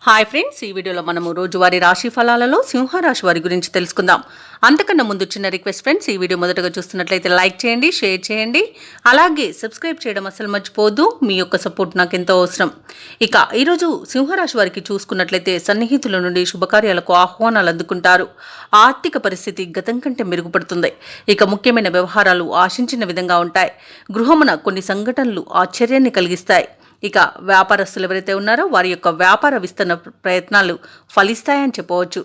Hi friends, ఈ వీడియోలో మనము రోజువారీ రాశి ఫలాలలో సింహరాశి వారి గురించి తెలుసుకుందాం. అంతకన్నా ముందు చిన్న రిక్వెస్ట్ ఫ్రెండ్స్, ఈ వీడియో మొదటగా చూస్తున్నట్లయితే లైక్ చేయండి, షేర్ చేయండి, అలాగే సబ్స్క్రైబ్ చేయడం అసలు మర్చిపోవద్దు. మీ యొక్క సపోర్ట్ నాకు ఎంతో అవసరం. ఇక ఈరోజు సింహరాశి వారికి చూసుకున్నట్లయితే సన్నిహితుల నుండి శుభకార్యాలకు ఆహ్వానాలు అందుకుంటారు. ఆర్థిక పరిస్థితి గతం కంటే మెరుగుపడుతుంది. ఇక ముఖ్యమైన వ్యవహారాలు ఆశించిన విధంగా ఉంటాయి. గృహమున కొన్ని సంఘటనలు ఆశ్చర్యాన్ని కలిగిస్తాయి. ఇక వ్యాపారస్తులు ఎవరైతే ఉన్నారో వారి యొక్క వ్యాపార విస్తరణ ప్రయత్నాలు ఫలిస్తాయని చెప్పవచ్చు.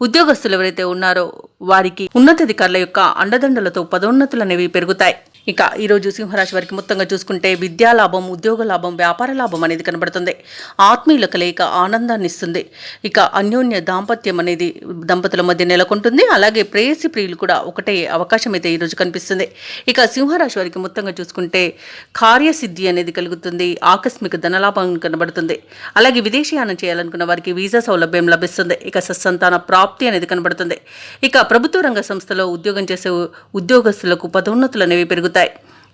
ఉద్యోగస్తులు ఎవరైతే ఉన్నారో వారికి ఉన్నతాధికారుల యొక్క అండదండలతో పదోన్నతులు అనేవి పెరుగుతాయి. ఇక ఈరోజు సింహరాశి వారికి మొత్తంగా చూసుకుంటే విద్యా లాభం, ఉద్యోగ లాభం, వ్యాపార లాభం అనేది కనబడుతుంది. ఆత్మీయుల కలయిక ఆనందాన్ని ఇస్తుంది. ఇక అన్యోన్య దాంపత్యం అనేది దంపతుల మధ్య నెలకొంటుంది. అలాగే ప్రేయసి ప్రియులు కూడా ఒకటే అవకాశం అయితే ఈరోజు కనిపిస్తుంది. ఇక సింహరాశి వారికి మొత్తంగా చూసుకుంటే కార్యసిద్ధి అనేది కలుగుతుంది. ఆకస్మిక ధనలాభం కనబడుతుంది. అలాగే విదేశీయానం చేయాలనుకున్న వారికి వీసా సౌలభ్యం లభిస్తుంది. ఇక సత్సంతాన ప్రాప్తి అనేది కనబడుతుంది. ఇక ప్రభుత్వ రంగ సంస్థలో ఉద్యోగం చేసే ఉద్యోగస్తులకు పదోన్నతులు అనేవి పెరుగుతాయి.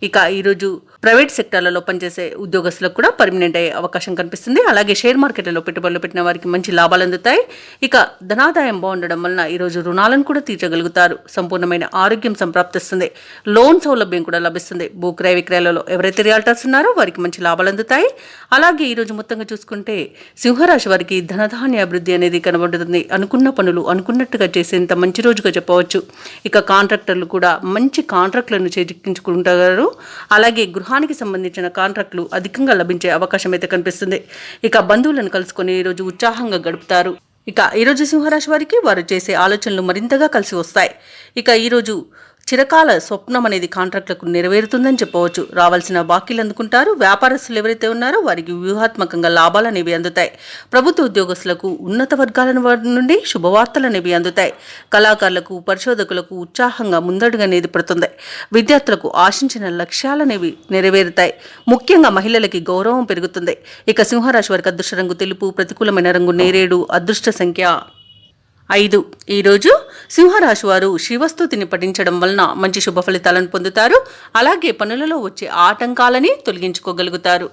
ఇక ఈరోజు ప్రైవేట్ సెక్టార్లలో పనిచేసే ఉద్యోగస్తులకు కూడా పర్మనెంట్ అయ్యే అవకాశం కనిపిస్తుంది. అలాగే షేర్ మార్కెట్లలో పెట్టుబడులు పెట్టిన వారికి మంచి లాభాలు అందుతాయి. ఇక ధనాదాయం బాగుండడం వలన ఈరోజు రుణాలను కూడా తీర్చగలుగుతారు. సంపూర్ణమైన ఆరోగ్యం సంప్రాప్తిస్తుంది. లోన్ సౌలభ్యం కూడా లభిస్తుంది. భూక్రయ విక్రయాలలో ఎవరైతే రియాల్టర్స్ ఉన్నారో వారికి మంచి లాభాలు అందుతాయి. అలాగే ఈరోజు మొత్తంగా చూసుకుంటే సింహరాశి వారికి ధనధాన్య అభివృద్ధి అనేది కనబడుతుంది. అనుకున్న పనులు అనుకున్నట్టుగా చేసేంత మంచి రోజుగా చెప్పవచ్చు. ఇక కాంట్రాక్టర్లు కూడా మంచి కాంట్రాక్టులను చేజిక్కించుకుంటారు. అలాగే గృహానికి సంబంధించిన కాంట్రాక్టులు అధికంగా లభించే అవకాశం అయితే కనిపిస్తుంది. ఇక బంధువులను కలుసుకొని ఈరోజు ఉత్సాహంగా గడుపుతారు. ఇక ఈరోజు సింహరాశి వారికి వారు చేసే ఆలోచనలు మరింతగా కలిసి వస్తాయి. ఇక ఈరోజు చిరకాల స్వప్నం అనేది కాంట్రాక్టులకు నెరవేరుతుందని చెప్పవచ్చు. రావాల్సిన బాకీలు అందుకుంటారు. వ్యాపారస్తులు ఎవరైతే ఉన్నారో వారికి వ్యూహాత్మకంగా లాభాలు అనేవి అందుతాయి. ప్రభుత్వ ఉద్యోగస్తులకు ఉన్నత వర్గాల నుండి శుభవార్తలు అనేవి అందుతాయి. కళాకారులకు, పరిశోధకులకు ఉత్సాహంగా ముందడుగు అనేది పడుతుంది. విద్యార్థులకు ఆశించిన లక్ష్యాలు అనేవి నెరవేరుతాయి. ముఖ్యంగా మహిళలకి గౌరవం పెరుగుతుంది. ఇక సింహరాశి వారికి అదృష్ట రంగు తెలుపు, ప్రతికూలమైన రంగు నేరేడు, అదృష్ట సంఖ్య 5. ఈరోజు సింహరాశి వారు శివస్తుతిని పఠించడం వలన మంచి శుభ ఫలితాలను పొందుతారు. అలాగే పనులలో వచ్చే ఆటంకాలని తొలగించుకోగలుగుతారు.